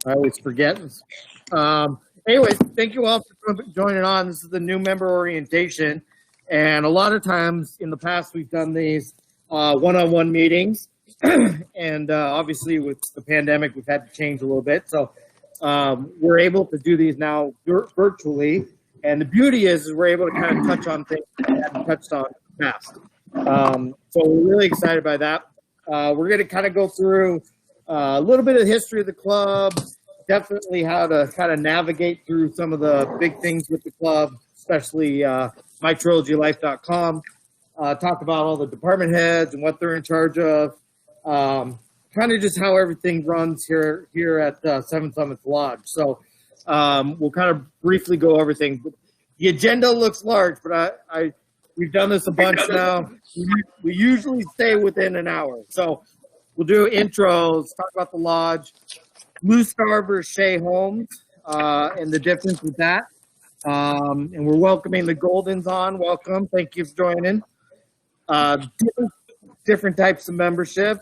I always forget. Anyways, thank you all for joining on. This is the new member orientation. And a lot of times in the past, we've done these one-on-one meetings. And obviously with the pandemic, we've had to change a little bit. So we're able to do these now virtually. And the beauty is we're able to kind of touch on things that we hadn't touched on in the past. So we're really excited by that. We're going to kind of go through a little bit of the history of the club, definitely how to kind of navigate through some of the big things with the club, especially mytrilogylife.com. Talk about all the department heads and what they're in charge of. Kind of just how everything runs here at Seven Summits Lodge. So we'll kind of briefly go over everything. The agenda looks large, but we've done this a bunch now. We usually stay within an hour. So we'll do intros, talk about the lodge, Blue Star versus Shea Homes, and the difference with that. And we're welcoming the Goldens on. Welcome. Thank you for joining. Different types of membership,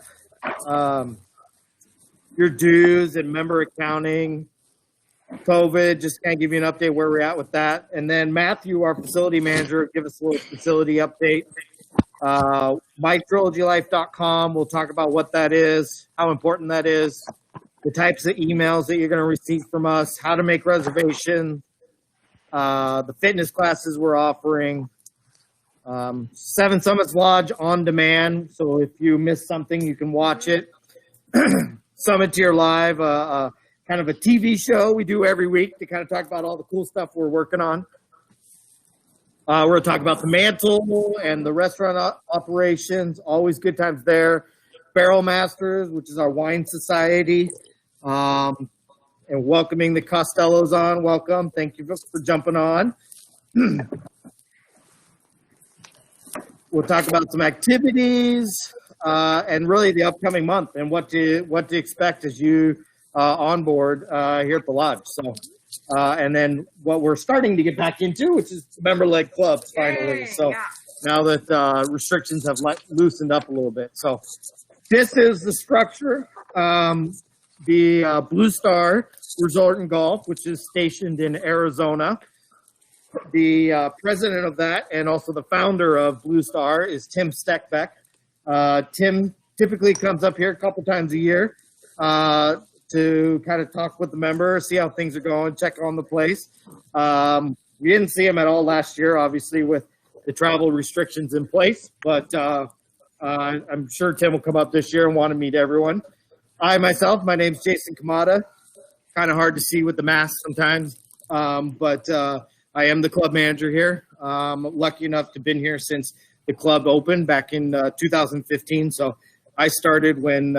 your dues and member accounting, COVID, just kind of give you an update where we're at with that. And then Matthew, our facility manager, give us a little facility update. mytrilogylife.com, we'll talk about what that is, how important that is, the types of emails that you're going to receive from us, how to make reservations, the fitness classes we're offering, Seven Summits Lodge on demand. So if you miss something, you can watch it. Summit Tier Live, kind of a TV show we do every week to kind of talk about all the cool stuff we're working on. We're going to talk about the mantle and the restaurant operations. Always good times there. Barrel Masters, which is our wine society. And welcoming the Costellos on. Welcome. Thank you for jumping on. We'll talk about some activities and really the upcoming month and what to expect as you on board here at the lodge. So, and then what we're starting to get back into, which is member-led clubs finally. So now that restrictions have loosened up a little bit. So this is the structure. The Blue Star Resort and Golf, which is stationed in Arizona. The president of that and also the founder of Blue Star is Tim Steckbeck. Tim typically comes up here a couple times a year to kind of talk with the members, see how things are going, check on the place. We didn't see him at all last year, obviously, with the travel restrictions in place, but I'm sure Tim will come up this year and want to meet everyone. My name's Jason Kamada. Kind of hard to see with the mask sometimes, but I am the club manager here. I'm lucky enough to have been here since the club opened back in 2015. So I started when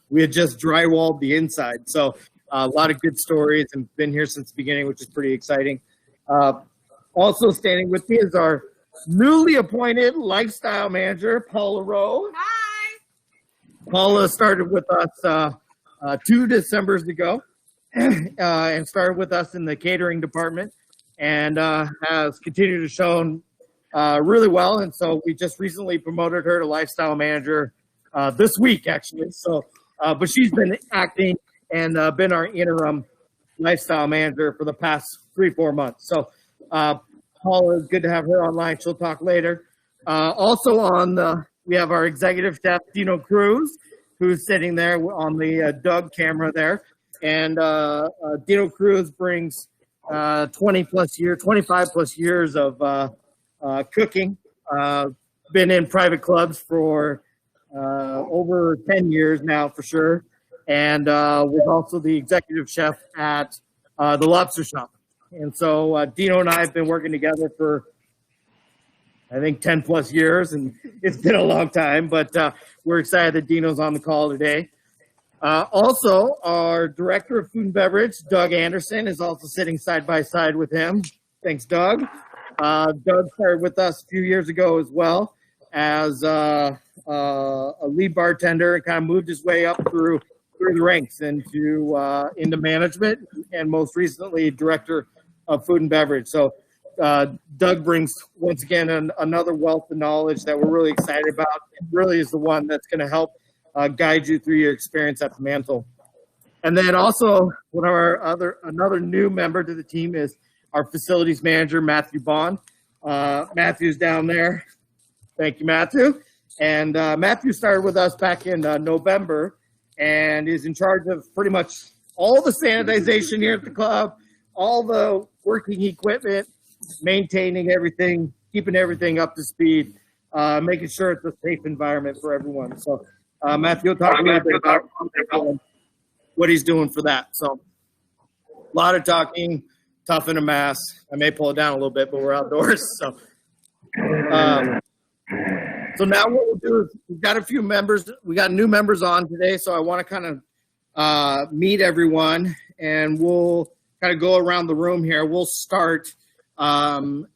we had just drywalled the inside. So a lot of good stories and been here since the beginning, which is pretty exciting. Also standing with me is our newly appointed lifestyle manager, Paula Rowe. Hi. Paula started with us 2 Decembers ago and started with us in the catering department and has continued to show really well. And so we just recently promoted her to lifestyle manager this week, actually. So, but she's been acting and been our interim lifestyle manager for the past 3-4 months. So Paula, it's good to have her online. She'll talk later. Also we have our executive chef, Dino Cruz, who's sitting there on the Doug camera there. And Dino Cruz brings 25 plus years of cooking. Been in private clubs for over 10 years now for sure. And was also the executive chef at the Lobster Shop. And so Dino and I have been working together for, I think, 10 plus years, and it's been a long time, but we're excited that Dino's on the call today. Also, our director of food and beverage, Doug Anderson, is also sitting side by side with him. Thanks, Doug. Doug started with us a few years ago as well as a lead bartender and kind of moved his way up through the ranks into management, and most recently director of food and beverage. So Doug brings, once again, another wealth of knowledge that we're really excited about. It really is the one that's going to help guide you through your experience at the mantle. And then also one of our another new member to the team is our facilities manager, Matthew Bond. Matthew's down there. Thank you, Matthew. And Matthew started with us back in November and is in charge of pretty much all the sanitization here at the club, all the working equipment, maintaining everything, keeping everything up to speed, making sure it's a safe environment for everyone. So Matthew will talk a little bit about what he's doing for that. So a lot of talking, tough in a mask. I may pull it down a little bit, but we're outdoors. So so now what we'll do is we've got a few members. We got new members on today, so I want to kind of meet everyone, and we'll kind of go around the room here. We'll start, and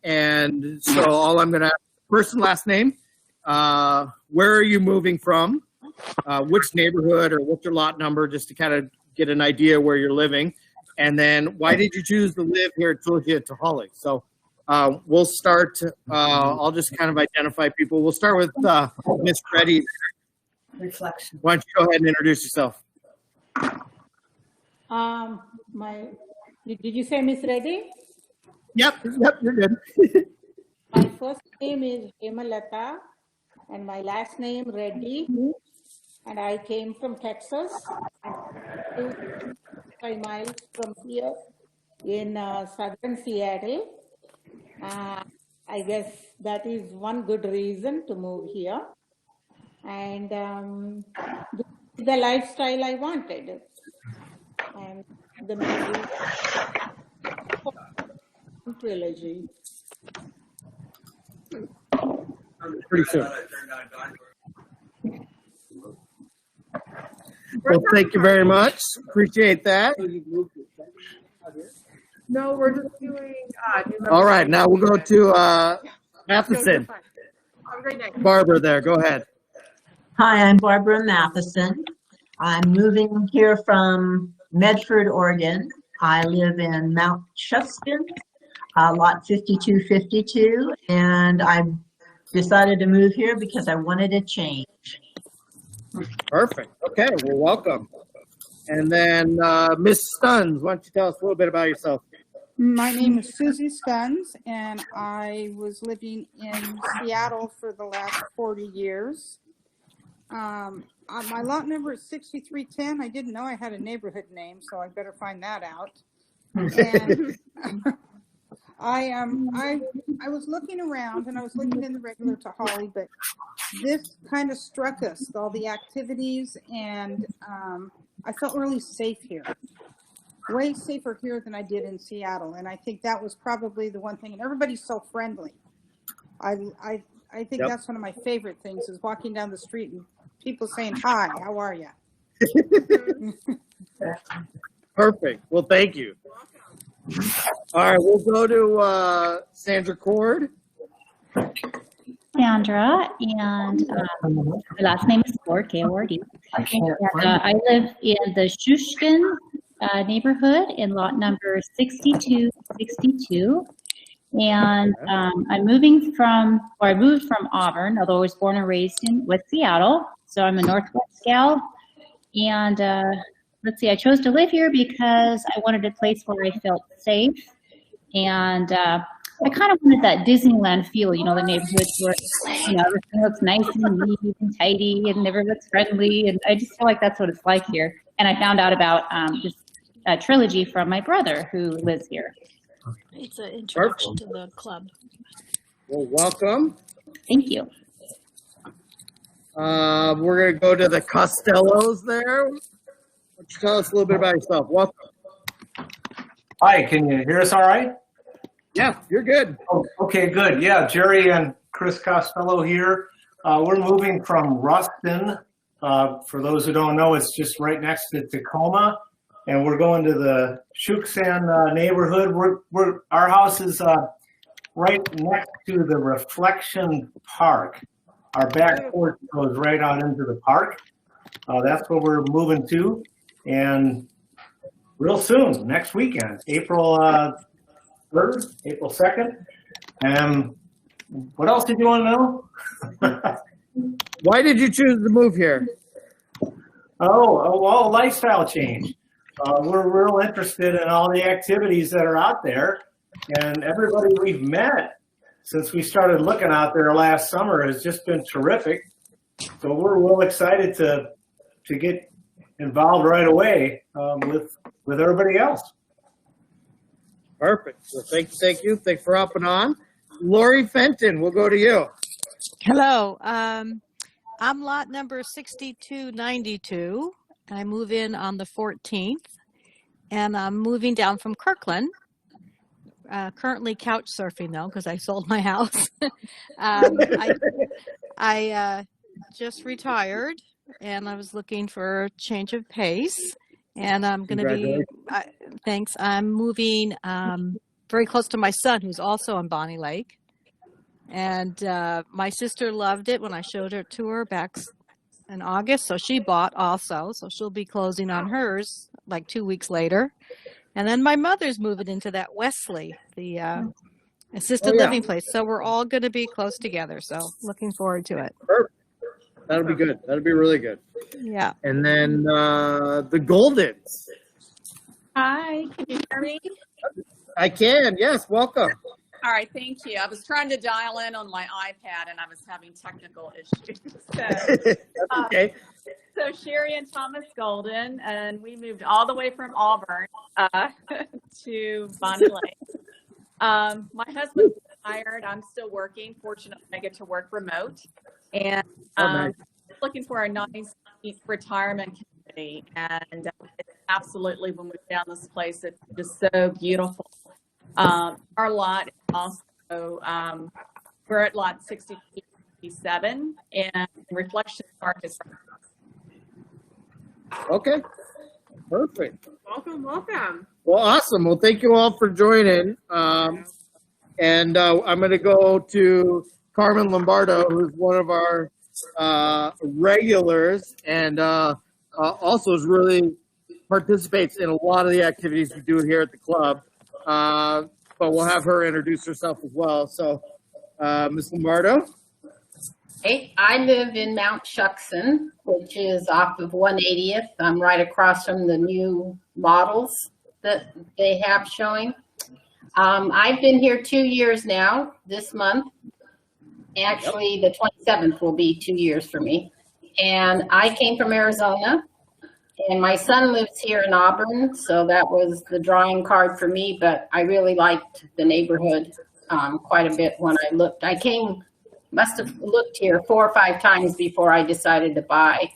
so all I'm going to ask, first and last name, where are you moving from, which neighborhood or what's your lot number, just to kind of get an idea where you're living, and then why did you choose to live here at Tulip? So we'll start. I'll just kind of identify people. We'll start with Miss Reddy. Reflection. Why don't you go ahead and introduce yourself? Did you say Miss Reddy? Yep, you're good. My first name is Hemalata and my last name Reddy, and I came from Texas, 5 miles from here in southern Seattle. I guess that is one good reason to move here, and this is the lifestyle I wanted, and the movie trilogy. Pretty soon. Well, thank you very much. Appreciate that. No, we're just doing. All right, now we'll go to Matheson. Have a great night. Barbara there, go ahead. Hi, I'm Barbara Matheson. I'm moving here from Medford, Oregon. I live in Mount Shuskin, lot 5252, and I decided to move here because I wanted a change. Perfect. Okay, well, welcome. And then Miss Stuns, why don't you tell us a little bit about yourself? My name is Susie Stuns, and I was living in Seattle for the last 40 years. My lot number is 6310. I didn't know I had a neighborhood name, so I better find that out. And I was looking around, and I was looking in the regular to Holly, but this kind of struck us, all the activities, and I felt really safe here. Way safer here than I did in Seattle, and I think that was probably the one thing. And everybody's so friendly. I think that's one of my favorite things is walking down the street and people saying, "Hi, how are you?" Perfect. Well, thank you. All right, we'll go to Sandra Cord. Sandra, and my last name is Cord, K-O-R-D. I live in the Shushkin neighborhood in lot number 6262. And I moved from Auburn, although I was born and raised in West Seattle. So I'm a Northwest gal. And let's see, I chose to live here because I wanted a place where I felt safe. And I kind of wanted that Disneyland feel, you know, the neighborhoods where, you know, everything looks nice and neat and tidy and everyone's friendly. And I just feel like that's what it's like here. And I found out about this trilogy from my brother who lives here. It's an introduction to the club. Well, welcome. Thank you. We're going to go to the Costellos there. Why don't you tell us a little bit about yourself? Welcome. Hi, can you hear us all right? Yeah, you're good. Oh, okay, good. Yeah, Jerry and Chris Costello here. We're moving from Ruston. For those who don't know, it's just right next to Tacoma. And we're going to the Shuksan neighborhood. Our house is right next to the Reflection Park. Our back porch goes right out into the park. That's where we're moving to. And real soon, next weekend, April 3rd, April 2nd. And what else did you want to know? Why did you choose to move here? Oh, well, lifestyle change. we're real interested in all the activities that are out there. And everybody we've met since we started looking out there last summer has just been terrific. So we're real excited to get involved right away with everybody else. Perfect. So thank you. Thanks for hopping on. Lori Fenton, we'll go to you. Hello. I'm lot number 6292. I move in on the 14th, and I'm moving down from Kirkland. Currently couch surfing though, because I sold my house. I just retired, and I was looking for a change of pace. And I'm going to be, thanks. I'm moving very close to my son, who's also on Bonnie Lake. And my sister loved it when I showed her to her back in August. So she bought also. So she'll be closing on hers like 2 weeks later. And then my mother's moving into that Wesley, the assisted living place. So we're all going to be close together. So looking forward to it. Perfect. That'll be good. That'll be really good. Yeah. And then the Goldens. Hi, can you hear me? I can. Yes. Welcome. All right, thank you. I was trying to dial in on my iPad and I was having technical issues. So, okay. So Sherry and Thomas Golden, and we moved all the way from Auburn to Bonnie Lake. My husband's retired. I'm still working. Fortunately, I get to work remote. And nice. looking for a nice retirement community. And it's absolutely, when we found this place, it's just so beautiful. Our lot is also, we're at lot 67, and Reflection Park is right. Okay. Perfect. Welcome, welcome. Well, awesome. Well, thank you all for joining. And I'm going to go to Carmen Lombardo, who's one of our regulars and also is really participates in a lot of the activities we do here at the club. But we'll have her introduce herself as well. So, Ms. Lombardo. Hey, I live in Mount Shuckson, which is off of 180th. I'm right across from the new models that they have showing. I've been here 2 years now, this month. Actually, the 27th will be 2 years for me. And I came from Arizona, and my son lives here in Auburn, so that was the drawing card for me, but I really liked the neighborhood quite a bit when I looked. I must have looked here 4 or 5 times before I decided to buy.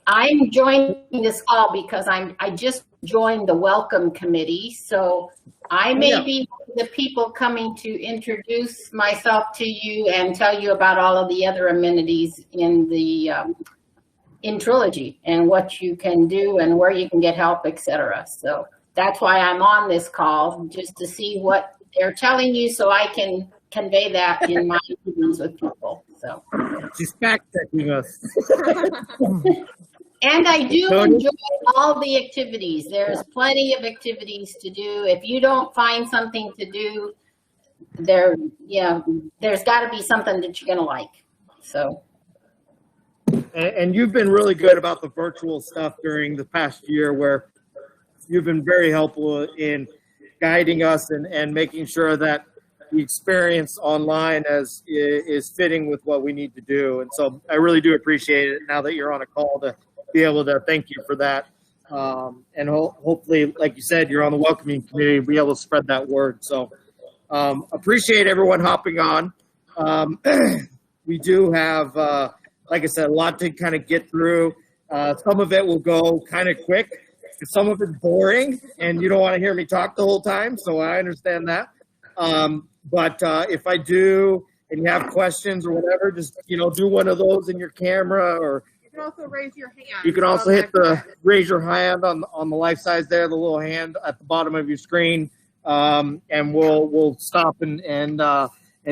I'm joining this call because I just joined the welcome committee, so I may be the people coming to introduce myself to you and tell you about all of the other amenities in the in Trilogy and what you can do and where you can get help, etc. So that's why I'm on this call, just to see what they're telling you so I can convey that in my meetings with people. So she's fact-checking us. And I do enjoy all the activities. There's plenty of activities to do. If you don't find something to do, there's got to be something that you're going to like. So. And you've been really good about the virtual stuff during the past year, where you've been very helpful in guiding us and making sure that the experience online is fitting with what we need to do. And so I really do appreciate it now that you're on a call to be able to thank you for that. And hopefully, like you said, you're on the welcoming community, be able to spread that word. So appreciate everyone hopping on. We do have, like I said, a lot to kind of get through. Some of it will go kind of quick. Some of it's boring, and you don't want to hear me talk the whole time, so I understand that. But if I do, and you have questions or whatever, just do one of those in your camera, or you can also raise your hand. You can also hit the raise your hand on the life size there, the little hand at the bottom of your screen, and we'll stop and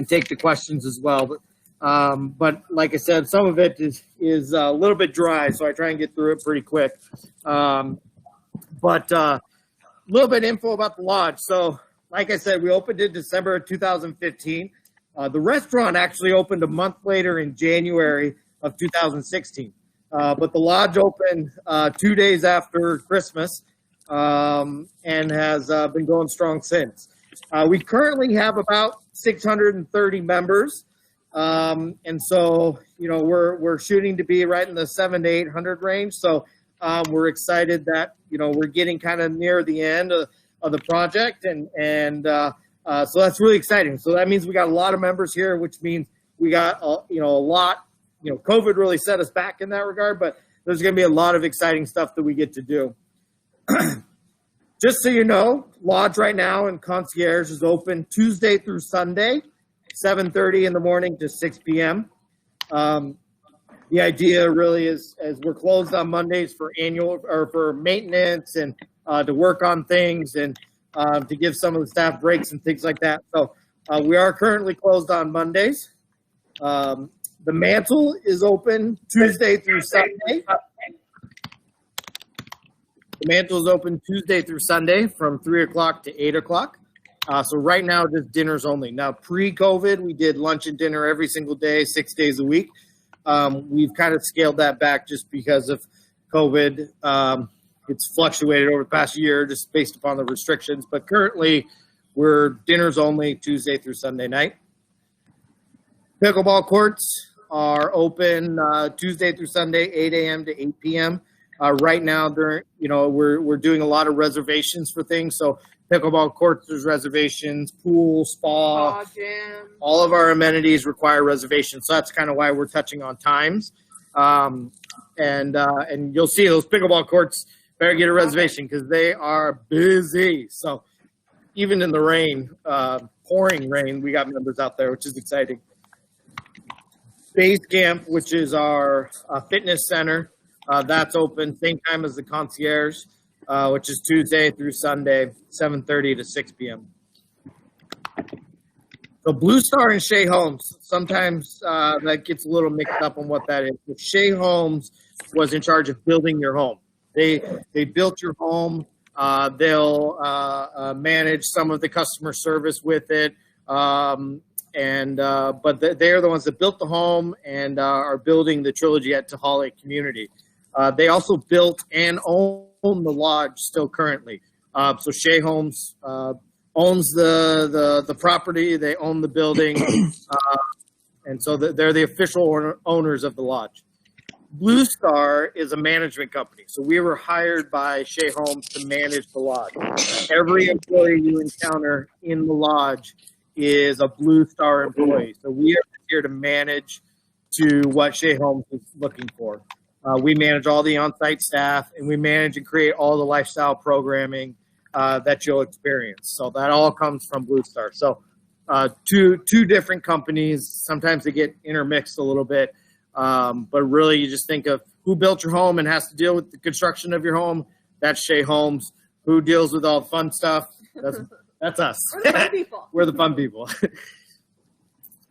take the questions as well. But like I said, some of it is a little bit dry, so I try and get through it pretty quick. But a little bit info about the lodge. So like I said, we opened in December of 2015. The restaurant actually opened a month later in January of 2016. But the lodge opened 2 days after Christmas. and has been going strong since. We currently have about 630 members. And so, you know, we're shooting to be right in the 700 to 800 range. So we're excited that, you know, we're getting kind of near the end of the project. And so that's really exciting. So that means we got a lot of members here, which means we got, you know, a lot, you know, COVID really set us back in that regard, but there's going to be a lot of exciting stuff that we get to do. Just so you know, Lodge right now and Concierge is open Tuesday through Sunday, 7:30 in the morning to 6 p.m. The idea really is we're closed on Mondays for annual or for maintenance and to work on things and to give some of the staff breaks and things like that. So we are currently closed on Mondays. The mantle is open Tuesday through Sunday. The mantle is open Tuesday through Sunday from 3 o'clock to 8 o'clock. So right now, just dinners only. Now, pre-COVID, we did lunch and dinner every single day, 6 days a week. We've kind of scaled that back just because of COVID. It's fluctuated over the past year just based upon the restrictions. But currently, we're dinners only Tuesday through Sunday night. Pickleball courts are open Tuesday through Sunday, 8 a.m. to 8 p.m. Right now, we're doing a lot of reservations for things. So pickleball courts, there's reservations, pool, spa, gym. All of our amenities require reservations. So that's kind of why we're touching on times. And you'll see those pickleball courts better get a reservation because they are busy. So even in the rain, pouring rain, we got members out there, which is exciting. Base Camp, which is our fitness center, that's open same time as the Concierge, which is Tuesday through Sunday, 7:30 to 6 p.m. So Blue Star and Shea Homes, sometimes that gets a little mixed up on what that is. But Shea Homes was in charge of building your home. They built your home. They'll manage some of the customer service with it. But they're the ones that built the home and are building the Trilogy at Tahali community. They also built and own the lodge still currently. So Shea Homes owns the property. They own the building. And so they're the official owners of the lodge. Blue Star is a management company. So we were hired by Shea Homes to manage the lodge. Every employee you encounter in the lodge is a Blue Star employee. So we are here to manage to what Shea Homes is looking for. We manage all the on-site staff, and we manage and create all the lifestyle programming that you'll experience. So that all comes from Blue Star. So two different companies. Sometimes they get intermixed a little bit, but really you just think of who built your home and has to deal with the construction of your home. That's Shea Homes. Who deals with all the fun stuff? That's us. We're the fun people. We're the fun people.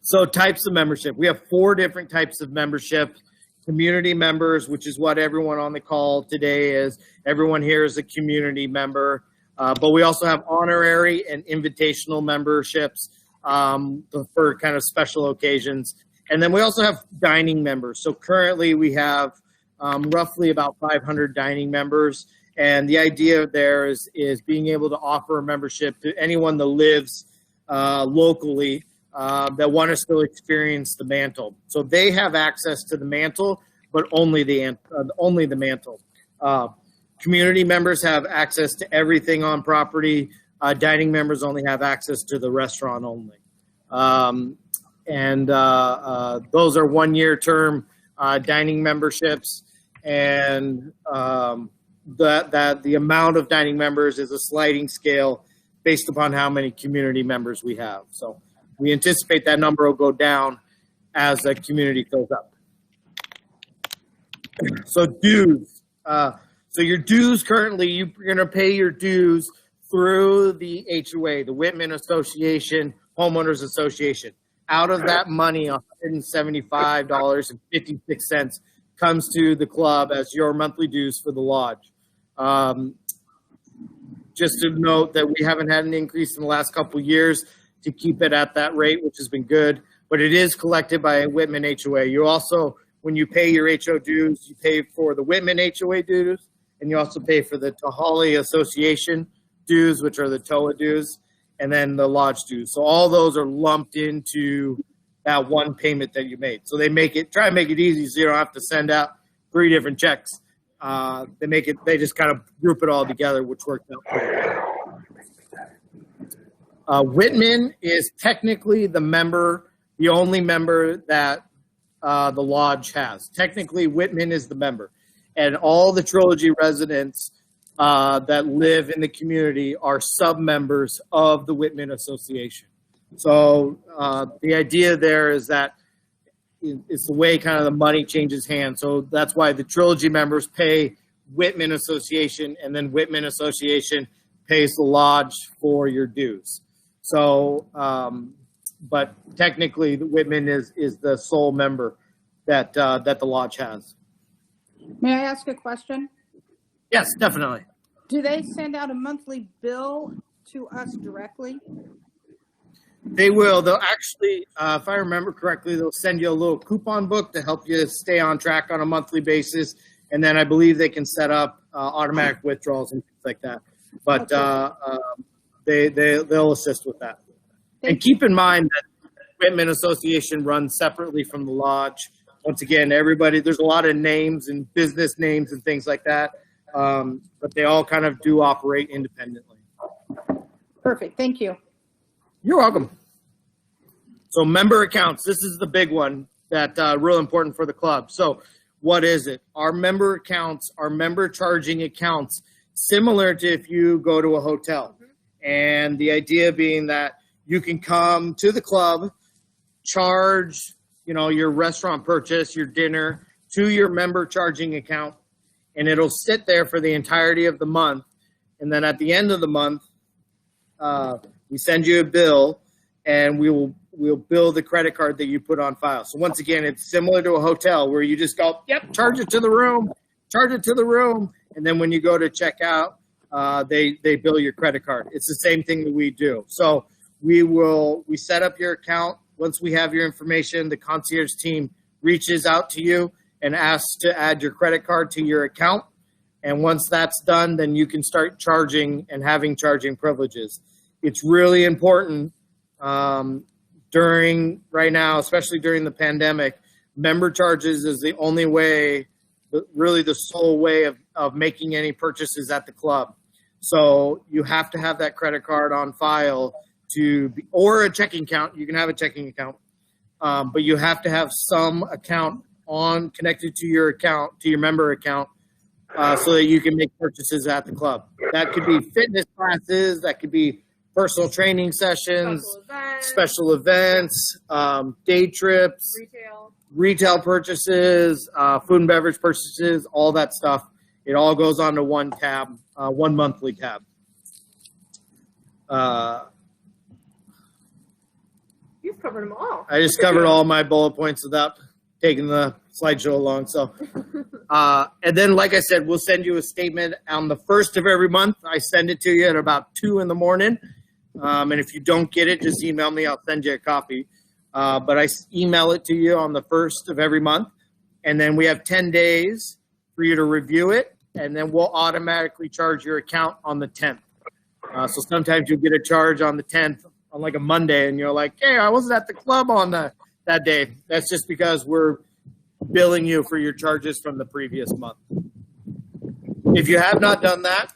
So types of membership. We have 4 different types of membership. Community members, which is what everyone on the call today is. Everyone here is a community member. But we also have honorary and invitational memberships for kind of special occasions. And then we also have dining members. So currently we have roughly about 500 dining members. And the idea there is being able to offer a membership to anyone that lives locally that want to still experience the mantle. So they have access to the mantle, but only the mantle. Community members have access to everything on property. Dining members only have access to the restaurant only. Those are 1-year term dining memberships. And that the amount of dining members is a sliding scale based upon how many community members we have. So we anticipate that number will go down as the community fills up. So dues. So your dues currently, you're going to pay your dues through the HOA, the Whitman Association, Homeowners Association. Out of that money, $175.56 comes to the club as your monthly dues for the lodge. Just to note that we haven't had an increase in the last couple of years to keep it at that rate, which has been good, but it is collected by Whitman HOA. You also, when you pay your HO dues, you pay for the Whitman HOA dues, and you also pay for the Tahali Association dues, which are the TOA dues, and then the lodge dues. So all those are lumped into that one payment that you made. So they try to make it easy so you don't have to send out 3 different checks. They just kind of group it all together, which works out pretty well. Whitman is technically the only member that the lodge has. Technically, Whitman is the member. And all the Trilogy residents that live in the community are sub-members of the Whitman Association. So the idea there is that it's the way kind of the money changes hands. So that's why the Trilogy members pay Whitman Association, and then Whitman Association pays the lodge for your dues. So, but technically, the Whitman is the sole member that the lodge has. May I ask a question? Yes, definitely. Do they send out a monthly bill to us directly? They will. They'll actually, if I remember correctly, they'll send you a little coupon book to help you stay on track on a monthly basis. And then I believe they can set up automatic withdrawals and things like that. But they'll assist with that. And keep in mind that the Whitman Association runs separately from the lodge. Once again, there's a lot of names and business names and things like that. But they all kind of do operate independently. Perfect. Thank you. You're welcome. So member accounts, this is the big one that real important for the club. So what is it? Our member accounts, our member charging accounts, similar to if you go to a hotel. And the idea being that you can come to the club, charge, your restaurant purchase, your dinner to your member charging account, and it'll sit there for the entirety of the month. And then at the end of the month, we send you a bill, and we'll bill the credit card that you put on file. So once again, it's similar to a hotel where you just go, yep, charge it to the room, and then when you go to check out, they bill your credit card. It's the same thing that we do. So we set up your account. Once we have your information, the concierge team reaches out to you and asks to add your credit card to your account. And once that's done, then you can start charging and having charging privileges. It's really important right now, especially during the pandemic. Member charges is the only way, really the sole way of making any purchases at the club. So you have to have that credit card on file or a checking account. You can have a checking account, but you have to have some account connected to your account, to your member account, so that you can make purchases at the club. That could be fitness classes, that could be personal training sessions, special events, day trips, retail purchases, food and beverage purchases, all that stuff. It all goes onto one tab, one monthly tab. You've covered them all. I just covered all my bullet points without taking the slideshow along. So, and then, like I said, we'll send you a statement on the 1st of every month. I send it to you at about 2 in the morning. And if you don't get it, just email me. I'll send you a copy. But I email it to you on the 1st of every month. And then we have 10 days for you to review it. And then we'll automatically charge your account on the 10th. So sometimes you'll get a charge on the 10th on like a Monday. And you're like, hey, I wasn't at the club on that day. That's just because we're billing you for your charges from the previous month. If you have not done that,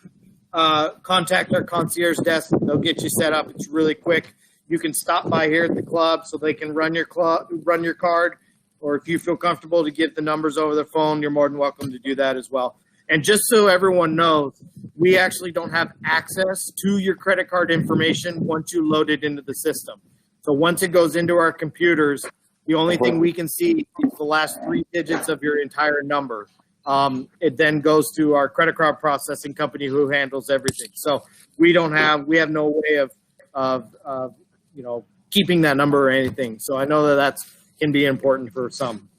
contact our concierge desk. They'll get you set up. It's really quick. You can stop by here at the club so they can run your card, or if you feel comfortable to give the numbers over the phone, you're more than welcome to do that as well. And just so everyone knows, we actually don't have access to your credit card information once you load it into the system. So once it goes into our computers, the only thing we can see is the last 3 digits of your entire number. It then goes to our credit card processing company who handles everything. So we have no way of keeping that number or anything. So I know that can be important for some.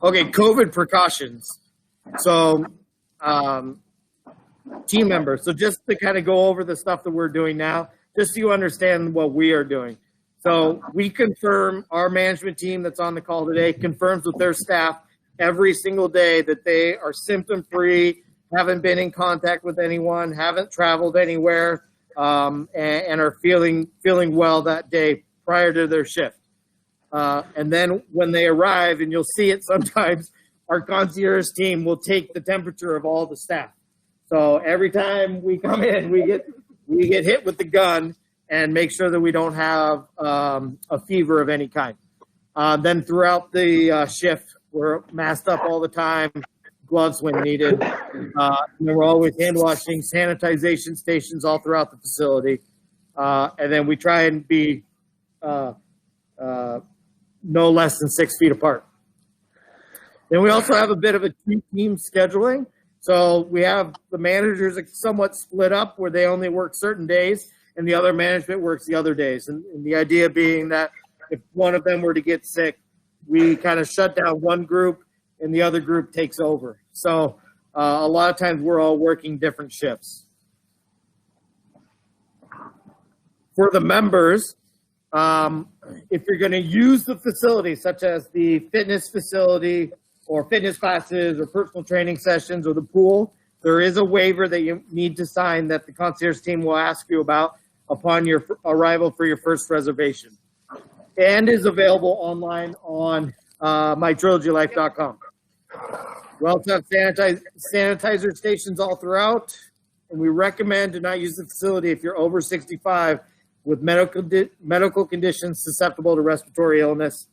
Okay, COVID precautions. So team members. So just to kind of go over the stuff that we're doing now, just so you understand what we are doing. So we confirm, our management team that's on the call today confirms with their staff every single day that they are symptom-free, haven't been in contact with anyone, haven't traveled anywhere, and are feeling well that day prior to their shift. And then when they arrive, and you'll see it sometimes, our concierge team will take the temperature of all the staff. So every time we come in, we get hit with the gun and make sure that we don't have a fever of any kind. Then throughout the shift, we're masked up all the time, gloves when needed. And we're always hand washing, sanitization stations all throughout the facility. And then we try and be no less than 6 feet apart. Then we also have a bit of a team scheduling. So we have the managers somewhat split up where they only work certain days and the other management works the other days. And the idea being that if one of them were to get sick, we kind of shut down one group and the other group takes over. So a lot of times we're all working different shifts. For the members, if you're going to use the facility, such as the fitness facility or fitness classes or personal training sessions or the pool, there is a waiver that you need to sign that the concierge team will ask you about upon your arrival for your first reservation, and is available online on mytrilogylife.com. We also have sanitizer stations all throughout, and we recommend to not use the facility if you're over 65 with medical conditions susceptible to respiratory illness.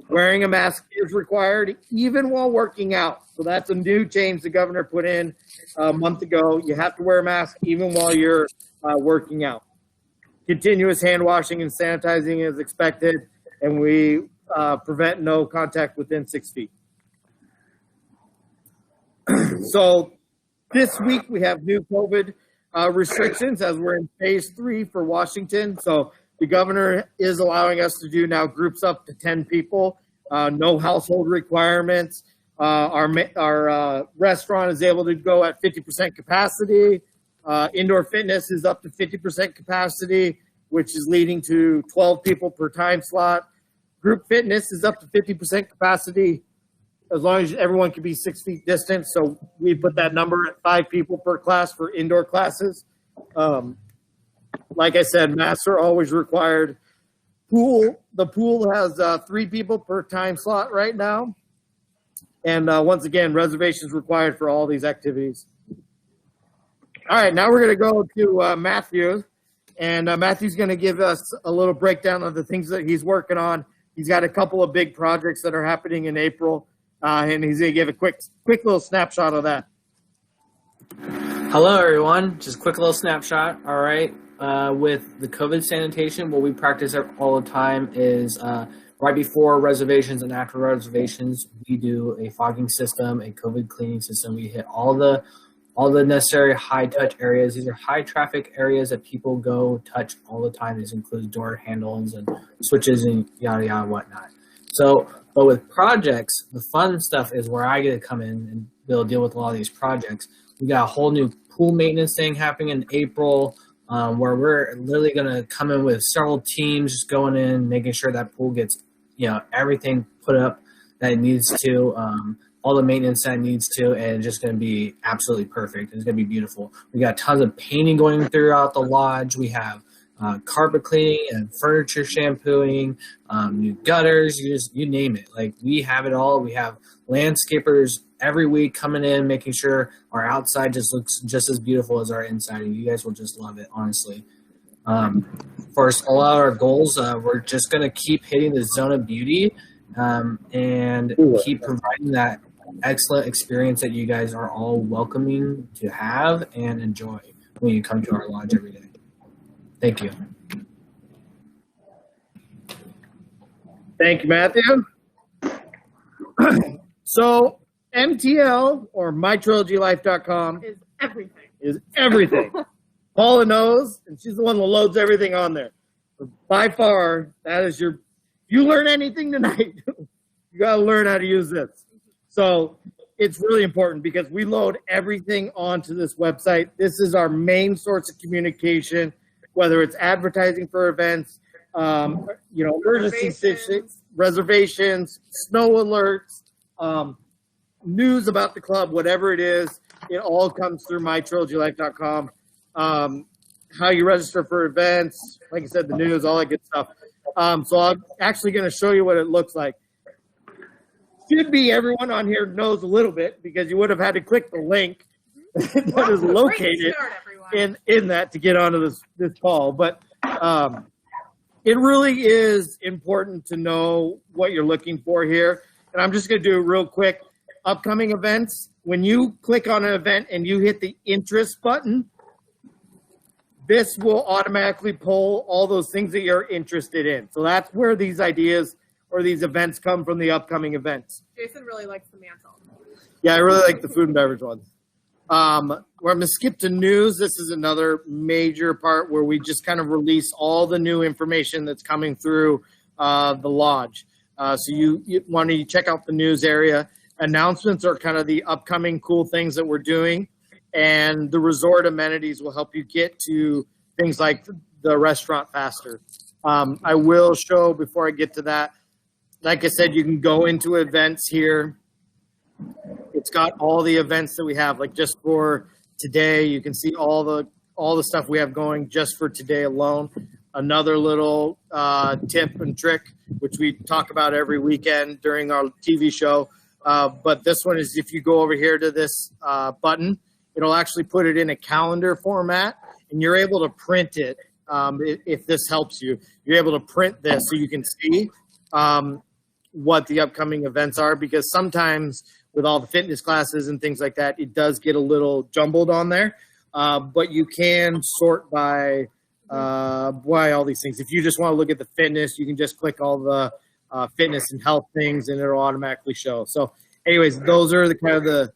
Wearing a mask is required even while working out. So that's a new change the governor put in a month ago. You have to wear a mask even while you're working out. Continuous hand washing and sanitizing is expected, and we prevent no contact within 6 feet. So this week we have new COVID restrictions as we're in phase 3 for Washington. So the governor is allowing us to do now groups up to 10 people, no household requirements. Our restaurant is able to go at 50% capacity. Indoor fitness is up to 50% capacity, which is leading to 12 people per time slot. Group fitness is up to 50% capacity as long as everyone can be 6 feet distant. So we put that number at 5 people per class for indoor classes. Like I said, masks are always required. The pool has 3 people per time slot right now. And once again, reservations required for all these activities. All right, now we're going to go to Matthew. And Matthew's going to give us a little breakdown of the things that he's working on. He's got a couple of big projects that are happening in April. And he's going to give a quick little snapshot of that. Hello, everyone. Just a quick little snapshot. All right. With the COVID sanitation, what we practice all the time is right before reservations and after reservations, we do a fogging system, a COVID cleaning system. We hit all the necessary high touch areas. These are high traffic areas that people go touch all the time. This includes door handles and switches and yada yada whatnot. So, but with projects, the fun stuff is where I get to come in and be able to deal with a lot of these projects. We got a whole new pool maintenance thing happening in April, where we're literally going to come in with several teams, just going in, making sure that pool gets, everything put up that it needs to, all the maintenance that it needs to, and it's just going to be absolutely perfect. It's going to be beautiful. We got tons of painting going throughout the lodge. We have carpet cleaning and furniture shampooing, new gutters, you name it. Like, we have it all. We have landscapers every week coming in, making sure our outside just looks just as beautiful as our inside, and you guys will just love it, honestly. For a lot of our goals, we're just going to keep hitting the zone of beauty and keep providing that excellent experience that you guys are all welcoming to have and enjoy when you come to our lodge every day. Thank you. Thank you, Matthew. So MTL, or mytrilogylife.com, is everything. Paula knows, and she's the one that loads everything on there. But by far, that is you learn anything tonight, you got to learn how to use this. So it's really important because we load everything onto this website. This is our main source of communication, whether it's advertising for events, emergency reservations, snow alerts, news about the club, whatever it is, it all comes through mytrilogylife.com. How you register for events, like I said, the news, all that good stuff. So I'm actually going to show you what it looks like. Should be everyone on here knows a little bit because you would have had to click the link that is located in that to get onto this call. But it really is important to know what you're looking for here. And I'm just going to do it real quick. Upcoming events, when you click on an event and you hit the interest button, this will automatically pull all those things that you're interested in. So that's where these ideas or these events come from, the upcoming events. Jason really likes the mantle. Yeah, I really like the food and beverage ones. Where I'm going to skip to news. This is another major part where we just kind of release all the new information that's coming through the lodge. So you want to check out the news area. Announcements are kind of the upcoming cool things that we're doing. And the resort amenities will help you get to things like the restaurant faster. I will show, before I get to that, like I said, you can go into events here. It's got all the events that we have, like just for today. You can see all the stuff we have going just for today alone. Another little tip and trick, which we talk about every weekend during our TV show. But this one is if you go over here to this button, it'll actually put it in a calendar format, and you're able to print it. If this helps you, you're able to print this so you can see what the upcoming events are, because sometimes with all the fitness classes and things like that, it does get a little jumbled on there. But you can sort by all these things. If you just want to look at the fitness, you can just click all the fitness and health things, and it'll automatically show. So anyways, those are the kind of the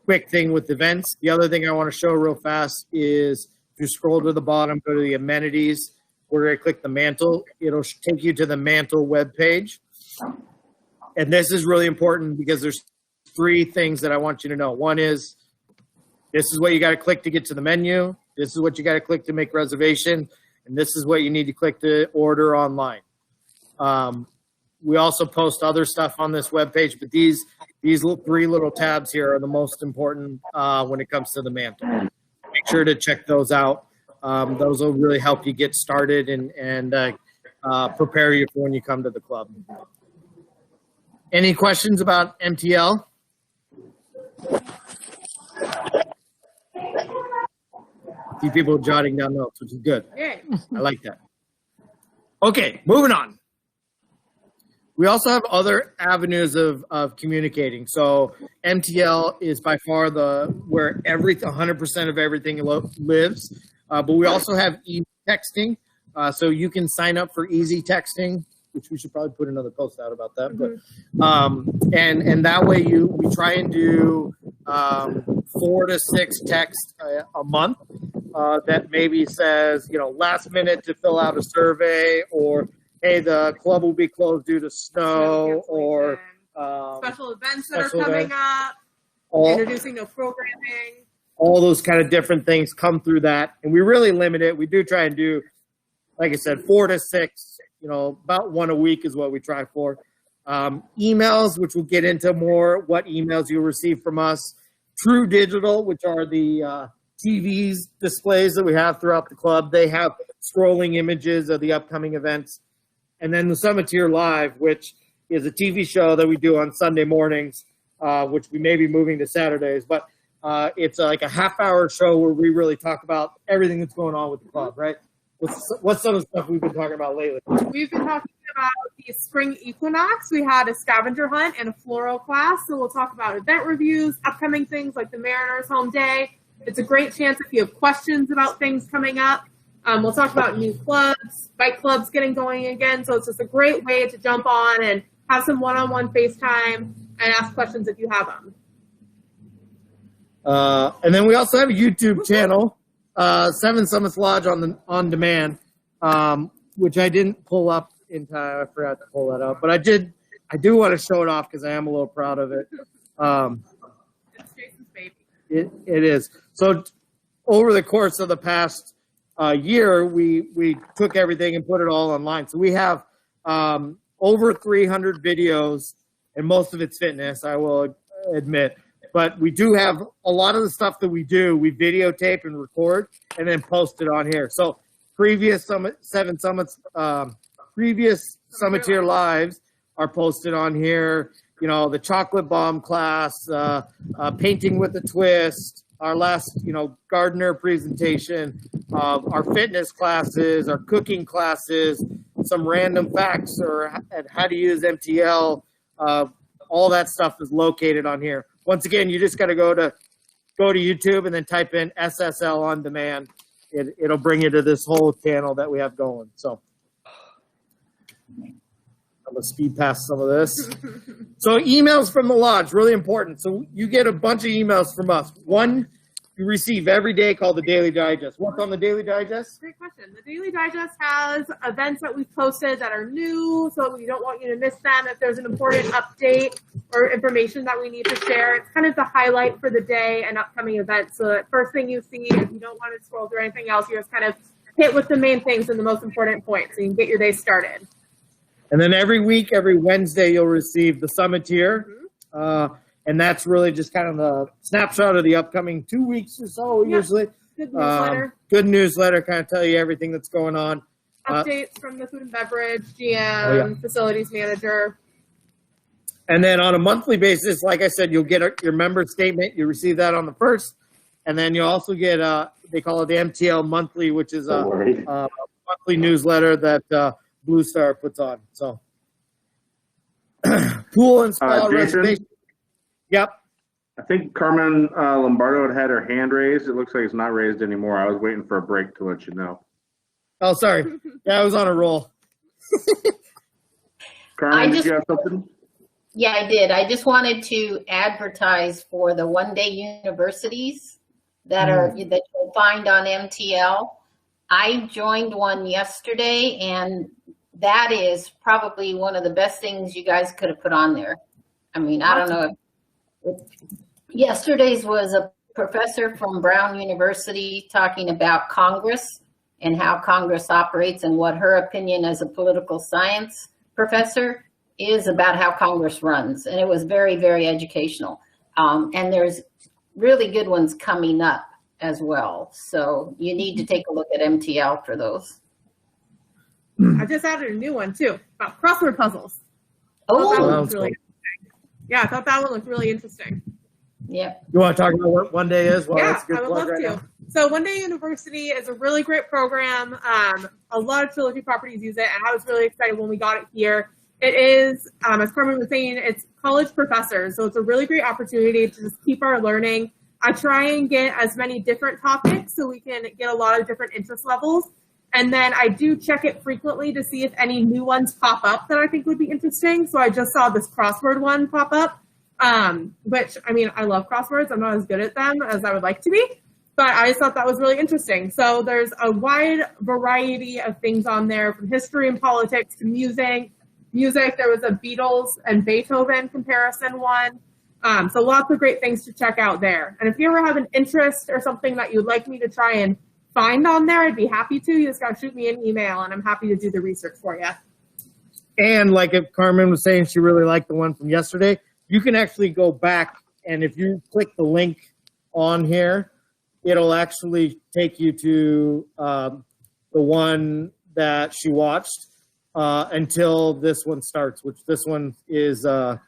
quick thing with events. The other thing I want to show real fast is if you scroll to the bottom, go to the amenities, we're going to click the mantle. It'll take you to the mantle webpage. And this is really important because there's 3 things that I want you to know. One is this is what you got to click to get to the menu. This is what you got to click to make reservation. And this is what you need to click to order online. We also post other stuff on this webpage, but these 3 little tabs here are the most important when it comes to the mantle. Make sure to check those out. Those will really help you get started and prepare you for when you come to the club. Any questions about MTL? See people jotting down notes, which is good. I like that. Okay, moving on. We also have other avenues of communicating. So MTL is by far where 100% of everything lives. But we also have e-texting. So you can sign up for easy texting, which we should probably put another post out about that. But and that way we try and do 4 to 6 texts a month that maybe says, last minute to fill out a survey, or hey, the club will be closed due to snow, or special events that are coming up, introducing no programming. All those kind of different things come through that. And we really limit it. We do try and do, like I said, 4 to 6, about 1 a week is what we try for. Emails, which we'll get into more, what emails you'll receive from us. True Digital, which are the TVs displays that we have throughout the club. They have scrolling images of the upcoming events. And then the Summiteer Live, which is a TV show that we do on Sunday mornings, which we may be moving to Saturdays. But it's like a half-hour show where we really talk about everything that's going on with the club, right? What's some of the stuff we've been talking about lately? We've been talking about the spring equinox. We had a scavenger hunt and a floral class. So we'll talk about event reviews, upcoming things like the Mariners home day. It's a great chance if you have questions about things coming up. We'll talk about new clubs, bike clubs getting going again. So it's just a great way to jump on and have some one-on-one FaceTime and ask questions if you have them. And then we also have a YouTube channel, 7 Summits Lodge on demand, which I didn't pull up in time. I forgot to pull that up, but I do want to show it off because I am a little proud of it. It's Jason's baby. It is. So over the course of the past year, we took everything and put it all online. So we have over 300 videos and most of it's fitness, I will admit. But we do have a lot of the stuff that we do, we videotape and record and then post it on here. So previous previous Summiteer Lives are posted on here. You know, the chocolate bomb class, painting with a twist, our last, gardener presentation, our fitness classes, our cooking classes, some random facts or how to use MTL. All that stuff is located on here. Once again, you just got to go to YouTube and then type in SSL on demand. It'll bring you to this whole channel that we have going. So I'm gonna speed past some of this. So emails from the lodge, really important. So you get a bunch of emails from us. One you receive every day called the Daily Digest. What's on the Daily Digest? Great question. The Daily Digest has events that we've posted that are new, so we don't want you to miss them. If there's an important update or information that we need to share, it's kind of the highlight for the day and upcoming events. So that first thing you see, if you don't want to scroll through anything else, you just kind of hit with the main things and the most important points so you can get your day started. And then every week, every Wednesday, you'll receive the Summiteer. And that's really just kind of the snapshot of the upcoming 2 weeks or so, usually. Good newsletter. Good newsletter, kind of tell you everything that's going on. Updates from the food and beverage, GM, facilities manager. And then on a monthly basis, like I said, you'll get your member statement. You receive that on the 1st. And then you also get, they call it the MTL Monthly, which is a monthly newsletter that Blue Star puts on. So pool and spa reservation. Yep. I think Carmen Lombardo had her hand raised. It looks like it's not raised anymore. I was waiting for a break to let you know. Oh, sorry. Yeah, I was on a roll. Carmen, did you have something? Yeah, I did. I just wanted to advertise for the one-day universities that you'll find on MTL. I joined one yesterday, and that is probably one of the best things you guys could have put on there. I mean, I don't know. Yesterday's was a professor from Brown University talking about Congress and how Congress operates and what her opinion as a political science professor is about how Congress runs. And it was very, very educational. And there's really good ones coming up as well. So you need to take a look at MTL for those. I just added a new one too about crossword puzzles. Oh, yeah, I thought that one looked really interesting. Yeah. You want to talk about what One Day is? Well, yeah, that's a good I would love right to. now. So One Day University is a really great program. A lot of Trilogy properties use it, and I was really excited when we got it here. It is, as Carmen was saying, it's college professors, so it's a really great opportunity to just keep our learning. I try and get as many different topics so we can get a lot of different interest levels. And then I do check it frequently to see if any new ones pop up that I think would be interesting. So I just saw this crossword one pop up, which, I mean, I love crosswords. I'm not as good at them as I would like to be, but I just thought that was really interesting. So there's a wide variety of things on there, from history and politics to music. There was a Beatles and Beethoven comparison one. So lots of great things to check out there. And if you ever have an interest or something that you'd like me to try and find on there, I'd be happy to. You just got to shoot me an email and I'm happy to do the research for you. And like if Carmen was saying, she really liked the one from yesterday, you can actually go back, and if you click the link on here, it'll actually take you to the one that she watched until this one starts, which this one is the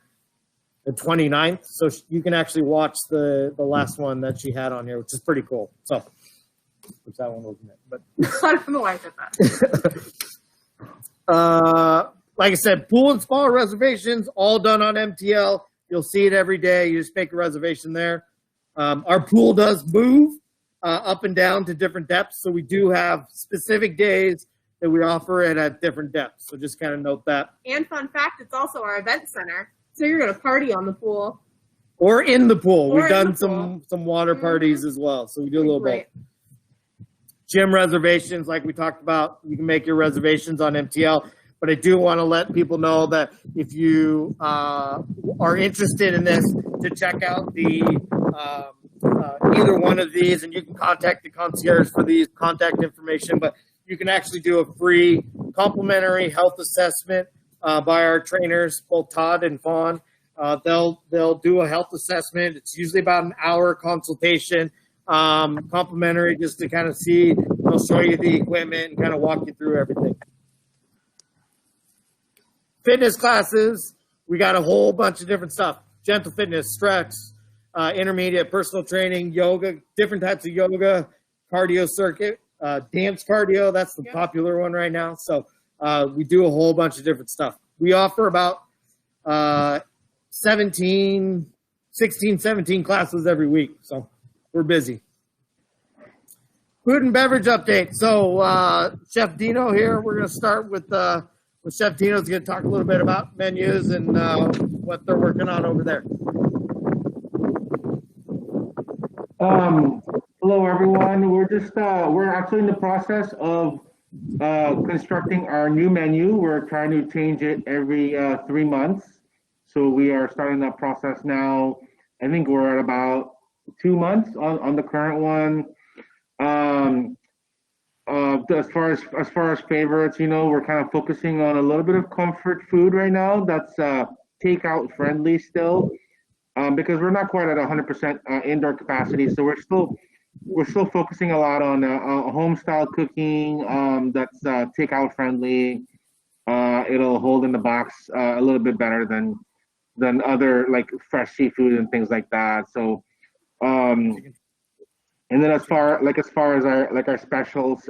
29th. So you can actually watch the last one that she had on here, which is pretty cool. So, which that one wasn't it, but I don't know why I did that. like I said, pool and spa reservations all done on MTL. You'll see it every day. You just make a reservation there. Our pool does move up and down to different depths, so we do have specific days that we offer it at different depths. So just kind of note that. And fun fact, it's also our event center. So you're going to party on the pool. Or in the pool. Or We've in done the pool. some water parties as well. So we do a little bit. Gym reservations, like we talked about, you can make your reservations on MTL. But I do want to let people know that if you are interested in this, to check out the either one of these, and you can contact the concierge for these contact information. But you can actually do a free complimentary health assessment by our trainers, both Todd and Fawn, They'll do a health assessment. It's usually about an hour consultation, complimentary, just to kind of see. They'll show you the equipment and kind of walk you through everything. Fitness classes, we got a whole bunch of different stuff. Gentle fitness, stretch, intermediate personal training, yoga, different types of yoga, cardio circuit, dance cardio. That's the popular one right now. So we do a whole bunch of different stuff. We offer about 16, 17 classes every week. So we're busy. Food and beverage update. So Chef Dino here. We're going to start with Chef Dino's going to talk a little bit about menus and what they're working on over there. Hello, everyone. We're actually in the process of constructing our new menu. We're trying to change it every 3 months. So we are starting that process now. I think we're at about 2 months on the current one. As far as favorites, we're kind of focusing on a little bit of comfort food right now. That's takeout friendly still, because we're not quite at 100% indoor capacity. So we're still focusing a lot on home style cooking. That's takeout friendly. It'll hold in the box a little bit better than other like fresh seafood and things like that. So. And then as far as our specials,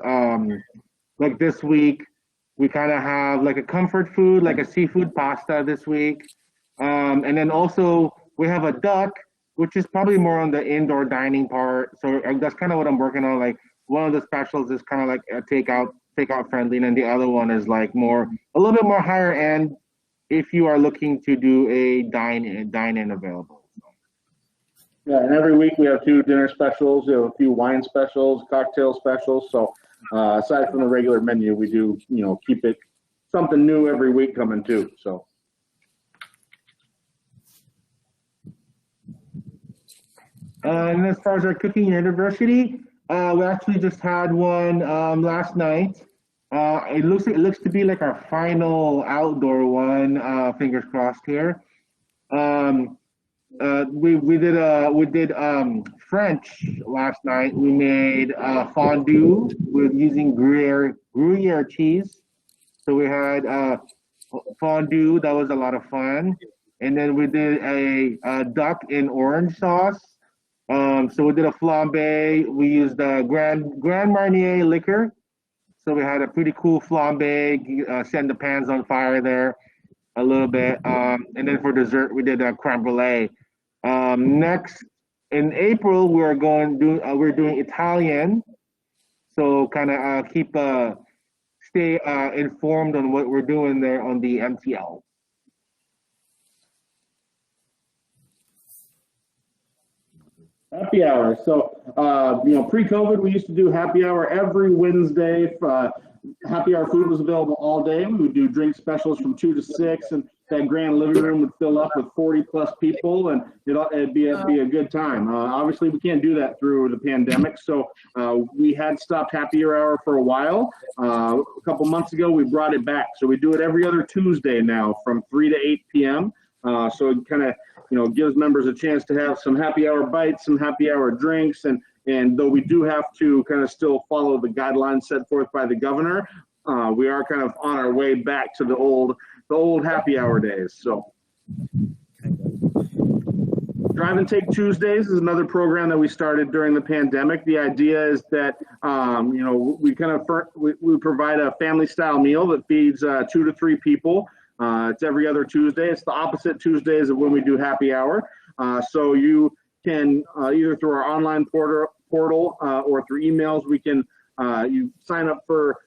like this week, we kind of have like a comfort food, like a seafood pasta this week. And then also we have a duck, which is probably more on the indoor dining part. So that's kind of what I'm working on. Like one of the specials is kind of like a takeout friendly, and then the other one is like a little bit more higher end if you are looking to do a dine-in available. Yeah, and every week we have 2 dinner specials, a few wine specials, cocktail specials. So aside from the regular menu, we do, keep it something new every week coming too. So. And as far as our cooking university, we actually just had one last night. It looks to be like our final outdoor one. Fingers crossed here. We did French last night. We made fondue with using Gruyere cheese. So we had fondue. That was a lot of fun. And then we did a duck in orange sauce. So we did a flambe. We used Grand Marnier liquor. So we had a pretty cool flambe. Set the pans on fire there a little bit. And then for dessert, we did a creme brulee. Next in April, we're doing Italian. So kind of stay informed on what we're doing there on the MTL. Happy hour. So, pre-COVID, we used to do happy hour every Wednesday. Happy hour food was available all day. We would do drink specials from 2 to 6, and that grand living room would fill up with 40 plus people, and it'd be a good time. Obviously, we can't do that through the pandemic, so we had stopped happy hour for a while. A couple months ago, we brought it back, so we do it every other Tuesday now from 3 to 8 p.m. So it kind of gives members a chance to have some happy hour bites, some happy hour drinks, and though we do have to kind of still follow the guidelines set forth by the governor, we are kind of on our way back to the old happy hour days. So Drive and Take Tuesdays is another program that we started during the pandemic. The idea is that we provide a family style meal that feeds 2 to 3 people. It's every other Tuesday. It's the opposite Tuesdays of when we do happy hour. So you can either through our online portal or through emails, you sign up for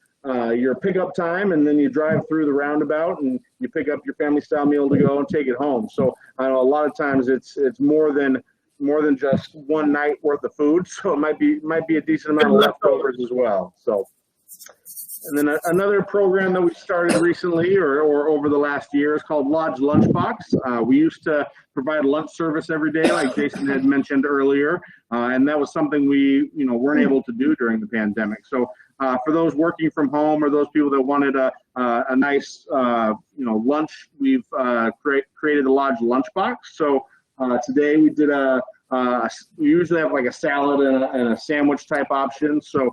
your pickup time, and then you drive through the roundabout and you pick up your family style meal to go and take it home. So I know a lot of times it's more than just one night worth of food. So it might be a decent amount of leftovers as well. So And then another program that we started recently or over the last year is called Lodge Lunchbox. We used to provide lunch service every day, like Jason had mentioned earlier, and that was something we weren't able to do during the pandemic. So for those working from home or those people that wanted a nice lunch, we've created a Lodge Lunchbox. So today we did we usually have like a salad and a sandwich type option. So,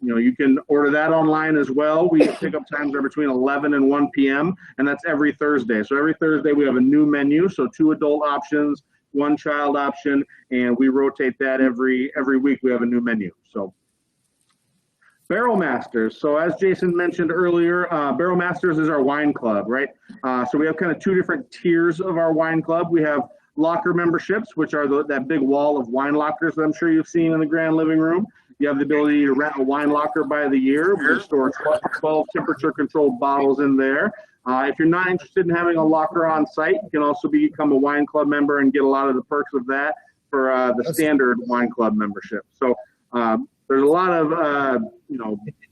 you can order that online as well. We pickup times are between 11 and 1 p.m. and that's every Thursday. So every Thursday we have a new menu. So 2 adult options, 1 child option, and we rotate that every week. We have a new menu. So Barrel Masters. So as Jason mentioned earlier, Barrel Masters is our wine club, right? So we have kind of 2 different tiers of our wine club. We have locker memberships, which are that big wall of wine lockers that I'm sure you've seen in the grand living room. You have the ability to rent a wine locker by the year. We store 12 temperature controlled bottles in there. If you're not interested in having a locker on site, you can also become a wine club member and get a lot of the perks of that for the standard wine club membership. So there's a lot of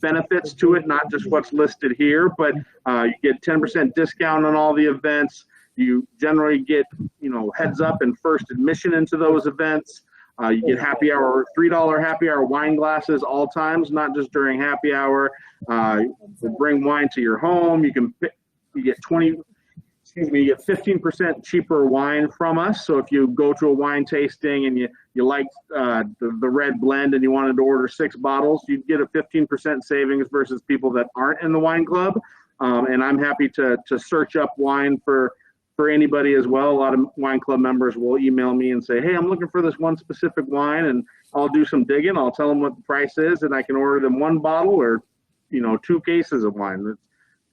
benefits to it, not just what's listed here, but you get 10% discount on all the events. You generally get, heads up and first admission into those events. You get happy hour, $3 happy hour wine glasses all times, not just during happy hour. We'll bring wine to your home. You get 15% cheaper wine from us. So if you go to a wine tasting and you like the red blend and you wanted to order 6 bottles, you'd get a 15% savings versus people that aren't in the wine club. And I'm happy to search up wine for anybody as well. A lot of wine club members will email me and say, hey, I'm looking for this one specific wine, and I'll do some digging. I'll tell them what the price is, and I can order them 1 bottle or 2 cases of wine. It's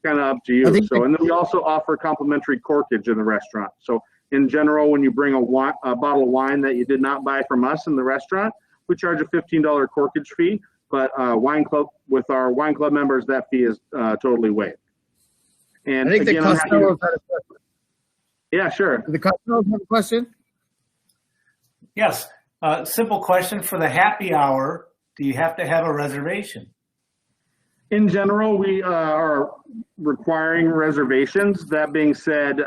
kind of up to you. So, and then we also offer complimentary corkage in the restaurant. So in general, when you bring a bottle of wine that you did not buy from us in the restaurant, we charge a $15 corkage fee. But with our wine club members, that fee is totally waived. And I think again, the Costello's had a question. Yeah, sure. The Costello's have a question? Yes. Simple question for the happy hour. Do you have to have a reservation? In general, we are requiring reservations. That being said,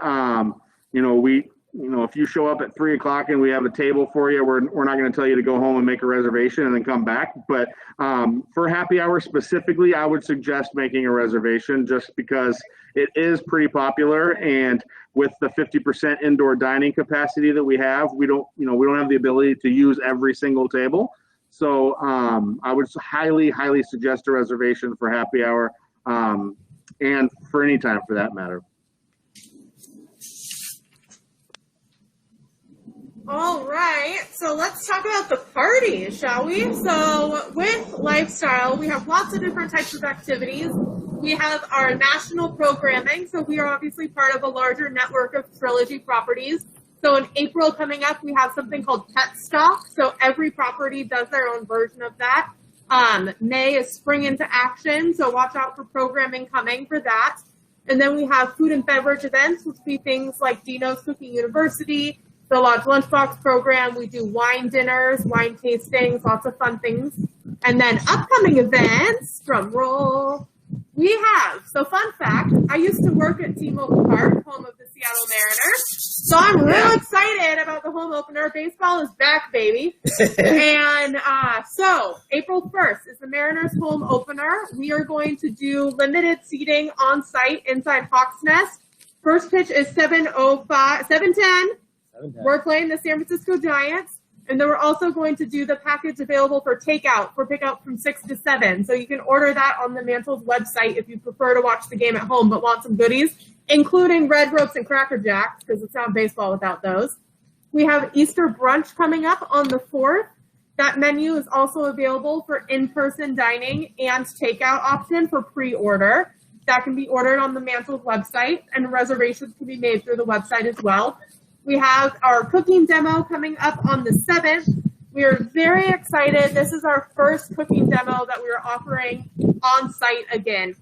if you show up at 3 o'clock and we have a table for you, we're not going to tell you to go home and make a reservation and then come back. But for happy hour specifically, I would suggest making a reservation just because it is pretty popular. And with the 50% indoor dining capacity that we have, we don't have the ability to use every single table. So I would highly, highly suggest a reservation for happy hour and for any time for that matter. All right, so let's talk about the party, shall we? So with Lifestyle, we have lots of different types of activities. We have our national programming, so we are obviously part of a larger network of Trilogy properties. So in April coming up, we have something called Pet Stock. So every property does their own version of that. May is Spring into Action, so watch out for programming coming for that. And then we have food and beverage events, which would be things like Dino's Cooking University, the Lodge Lunchbox program. We do wine dinners, wine tastings, lots of fun things. And then upcoming events, drum roll, we have, so fun fact, I used to work at T-Mobile Park, home of the Seattle Mariners. So I'm real excited about the home opener. Baseball is back, baby. And so April 1st is the Mariners home opener. We are going to do limited seating on site inside Hawks Nest. First pitch is 7:10. We're playing the San Francisco Giants. And then we're also going to do the package available for takeout, for pickup from 6 to 7. So you can order that on the Mantles website if you prefer to watch the game at home but want some goodies, including Red Ropes and Cracker Jacks, because it's not baseball without those. We have Easter brunch coming up on the 4th. That menu is also available for in-person dining and takeout option for pre-order. That can be ordered on the Mantles website, and reservations can be made through the website as well. We have our cooking demo coming up on the 7th. We are very excited. This is our first cooking demo that we are offering on site again.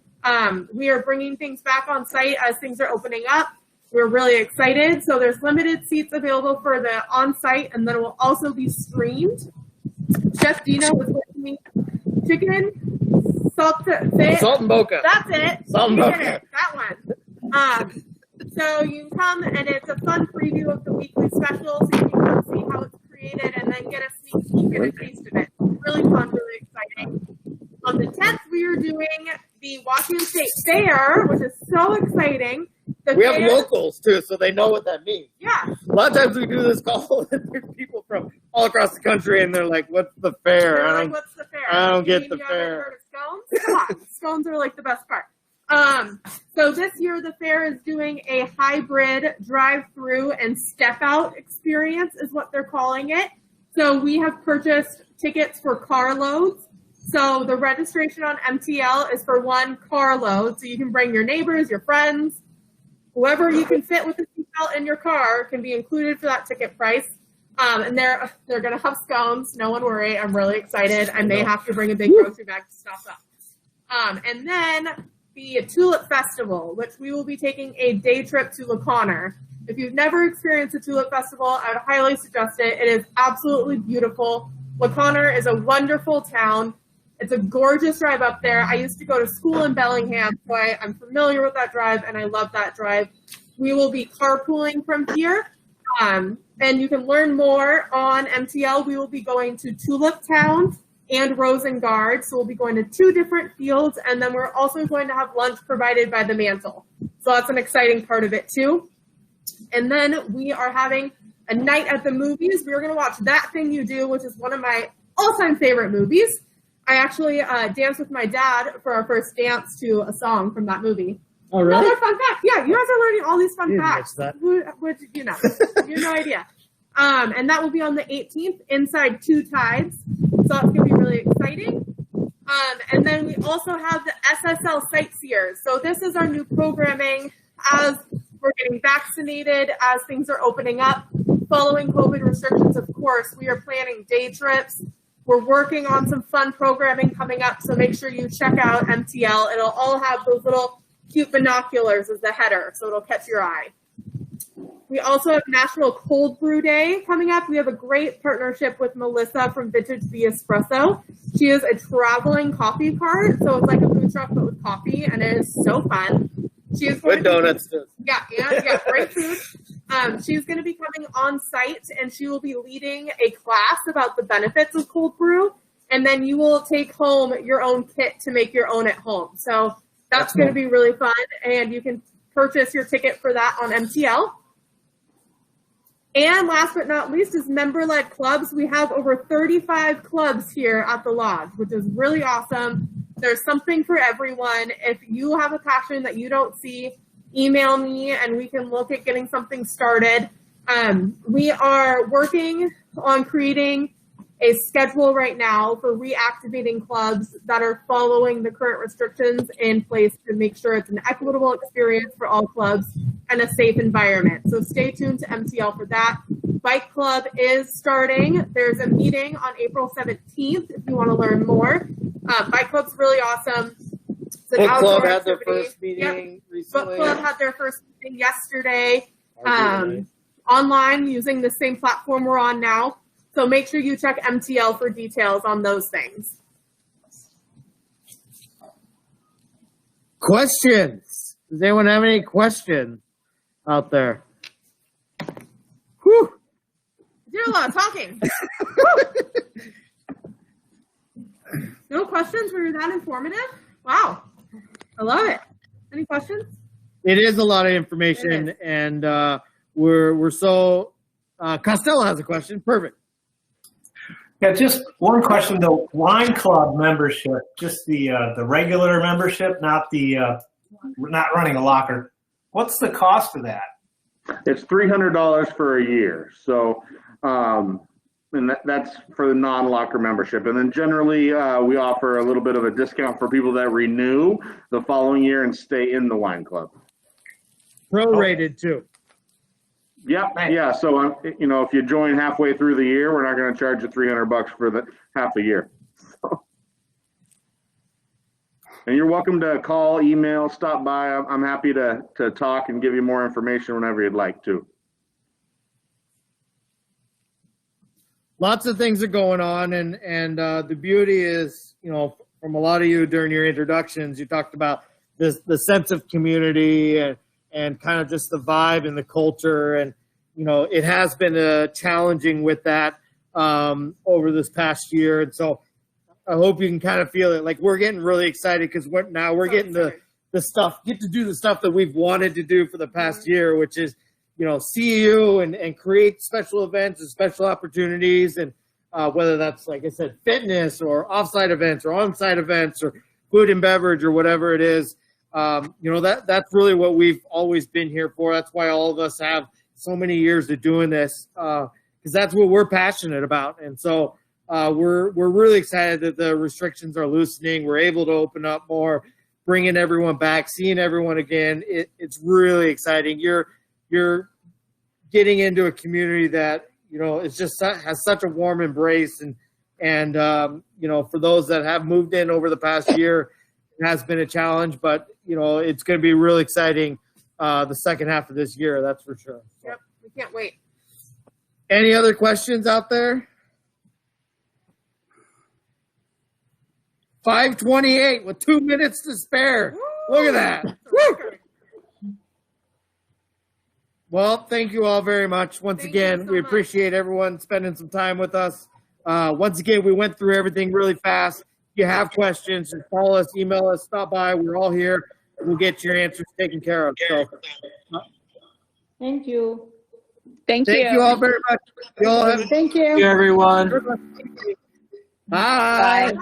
We are bringing things back on site as things are opening up. We're really excited. So there's limited seats available for the on site, and then it will also be streamed. Chef Dino was making chicken Salt and Boca. That's it. Salt and You did Boca. it. That one. So you come and it's a fun preview of the weekly special, so you can come see how it's created and then get a sneak peek and a taste of it. Really fun, really exciting. On the 10th, we are doing the Washington State Fair, which is so exciting. We have locals too, so they know what that means. Yeah. A lot of times we do this call, and there's people from all across the country, and they're like, "What's the fair?" They're like, "What's the fair?" I don't get the You haven't fair. heard of scones? Come on, scones are like the best part. So this year the fair is doing a hybrid drive-through and step-out experience, is what they're calling it. So we have purchased tickets for car loads. So the registration on MTL is for one car load, so you can bring your neighbors, your friends, whoever you can fit with a seatbelt in your car can be included for that ticket price. And they're going to have scones. No one worry. I'm really excited. I may have to bring a big grocery bag to stock up. And then the Tulip Festival, which we will be taking a day trip to La Conner. If you've never experienced a Tulip Festival, I would highly suggest it. It is absolutely beautiful. La Conner is a wonderful town. It's a gorgeous drive up there. I used to go to school in Bellingham, so I'm familiar with that drive, and I love that drive. We will be carpooling from here, and you can learn more on MTL. We will be going to Tulip Town and Rosengard, so we'll be going to 2 different fields, and then we're also going to have lunch provided by the Mantle. So that's an exciting part of it, too. And then we are having a night at the movies. We are going to watch That Thing You Do, which is one of my all-time favorite movies. I actually danced with my dad for our first dance to a song from that movie. Oh, really? Another fun fact. Yeah, you guys are learning all these fun You didn't facts. miss that. Which, you know, you have no idea. And that will be on the 18th inside Two Tides. So that's going to be really exciting. And then we also have the Ssl Sites here. So this is our new programming as we're getting vaccinated, as things are opening up. Following COVID restrictions, of course, we are planning day trips. We're working on some fun programming coming up, so make sure you check out MTL. It'll all have those little cute binoculars as the header, so it'll catch your eye. We also have National Cold Brew Day coming up. We have a great partnership with Melissa from Vintage the Espresso. She is a traveling coffee cart, so it's like a food truck but with coffee, and it is so fun. She is going Good donuts. Yeah, great food. She's going to be coming on site, and she will be leading a class about the benefits of cold brew, and then you will take home your own kit to make your own at home. So that's going to be really fun, and you can purchase your ticket for that on MTL. And last but not least is member-led clubs. We have over 35 clubs here at the Lodge, which is really awesome. There's something for everyone. If you have a passion that you don't see, email me and we can look at getting something started. We are working on creating a schedule right now for reactivating clubs that are following the current restrictions in place to make sure it's an equitable experience for all clubs and a safe environment. So stay tuned to MTL for that. Bike Club is starting. There's a meeting on April 17th if you want to learn more. Bike Club's really awesome. Book Club had their first meeting recently. Book Club had their first meeting yesterday. Online using the same platform we're on now. So make sure you check MTL for details on those things. Questions? Does anyone have any questions out there? Whew. You did a lot of talking. No questions? Were you that informative? Wow. I love it. Any questions? It is a lot of information, and we're so. Costello has a question. Perfect. Yeah, just one question. The wine club membership, just the regular membership, not not running a locker. What's the cost of that? It's $300 for a year. So, and that's for the non-locker membership. And then generally, we offer a little bit of a discount for people that renew the following year and stay in the wine club. Prorated too. Yep. Yeah. So, if you join halfway through the year, we're not going to charge you $300 for the half a year. And you're welcome to call, email, stop by. I'm happy to talk and give you more information whenever you'd like to. Lots of things are going on, and the beauty is, from a lot of you during your introductions. You talked about this, the sense of community and kind of just the vibe and the culture. And, you know, it has been challenging with that over this past year. And so I hope you can kind of feel it. Like, we're getting really excited because we're getting the stuff, get to do the stuff that we've wanted to do for the past year, which is, you know, see you and create special events and special opportunities. And whether that's, like I said, fitness or offsite events or on-site events or food and beverage or whatever it is, you know, that's really what we've always been here for. That's why all of us have so many years of doing this, because that's what we're passionate about. And so we're really excited that the restrictions are loosening. We're able to open up more, bringing everyone back, seeing everyone again. It's really exciting. You're getting into a community that, you know, it's just has such a warm embrace. And you know, for those that have moved in over the past year, it has been a challenge, but, you know, it's going to be really exciting the second half of this year, that's for sure. So. Yep, we can't wait. Any other questions out there? 5:28 with 2 minutes to spare. Look at that. Well, thank you all very much. Once again, we appreciate everyone spending some time with us. Once again, we went through everything really fast. If you have questions, just call us, email us, stop by. We're all here. We'll get your answers taken care of. So, Thank you. thank you all very much. You all have, Thank you. Thank you, everyone. Bye. Bye.